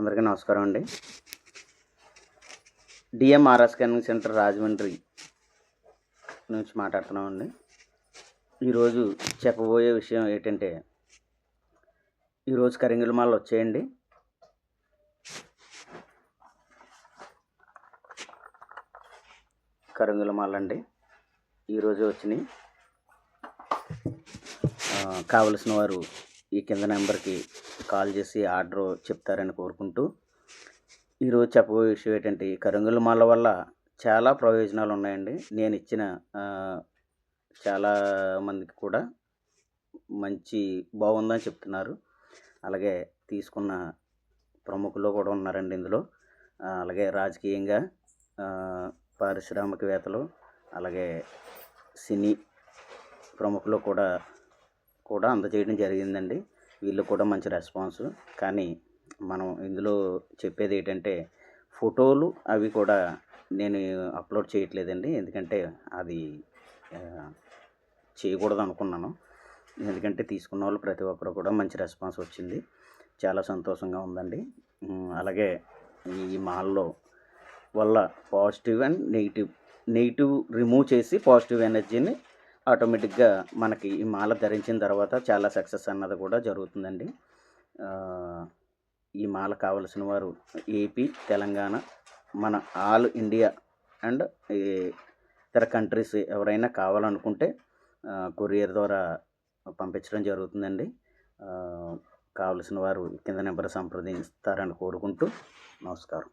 అందరికీ నమస్కారం అండి. డిఎంఆర్ఎస్ స్కానింగ్ సెంటర్ రాజమండ్రి నుంచి మాట్లాడుతున్నామండి. ఈరోజు చెప్పబోయే విషయం ఏంటంటే, ఈరోజు కరింగుల మాలలు వచ్చాయండి. కరింగుల మాలండి ఈరోజు వచ్చినాయి. కావలసిన వారు ఈ కింద నెంబర్కి కాల్ చేసి ఆర్డర్ చెప్తారని కోరుకుంటూ, ఈరోజు చెప్పబోయే విషయం ఏంటంటే, ఈ కరింగుల మాల వల్ల చాలా ప్రయోజనాలు ఉన్నాయండి. నేను ఇచ్చిన చాలా మందికి కూడా మంచి బాగుందని చెప్తున్నారు. అలాగే తీసుకున్న ప్రముఖులు కూడా ఉన్నారండి ఇందులో. అలాగే రాజకీయంగా, పారిశ్రామికవేత్తలు, అలాగే సినీ ప్రముఖులు కూడా అందజేయడం జరిగిందండి. వీళ్ళు కూడా మంచి రెస్పాన్స్. కానీ మనం ఇందులో చెప్పేది ఏంటంటే, ఫోటోలు అవి కూడా నేను అప్లోడ్ చేయట్లేదండి. ఎందుకంటే అది చేయకూడదు అనుకున్నాను. ఎందుకంటే తీసుకున్న వాళ్ళు ప్రతి ఒక్కరు కూడా మంచి రెస్పాన్స్ వచ్చింది. చాలా సంతోషంగా ఉందండి. అలాగే ఈ మాల్లో వల్ల పాజిటివ్ అండ్ నెగిటివ్ రిమూవ్ చేసి పాజిటివ్ ఎనర్జీని ఆటోమేటిక్గా మనకి ఈ మాల ధరించిన తర్వాత చాలా సక్సెస్ అన్నది కూడా జరుగుతుందండి. ఈ మాల కావలసిన వారు ఏపీ, తెలంగాణ, మన ఆల్ ఇండియా అండ్ ఇతర కంట్రీస్ ఎవరైనా కావాలనుకుంటే కొరియర్ ద్వారా పంపించడం జరుగుతుందండి. కావలసిన వారు కింద నెంబర్ సంప్రదిస్తారని కోరుకుంటూ నమస్కారం.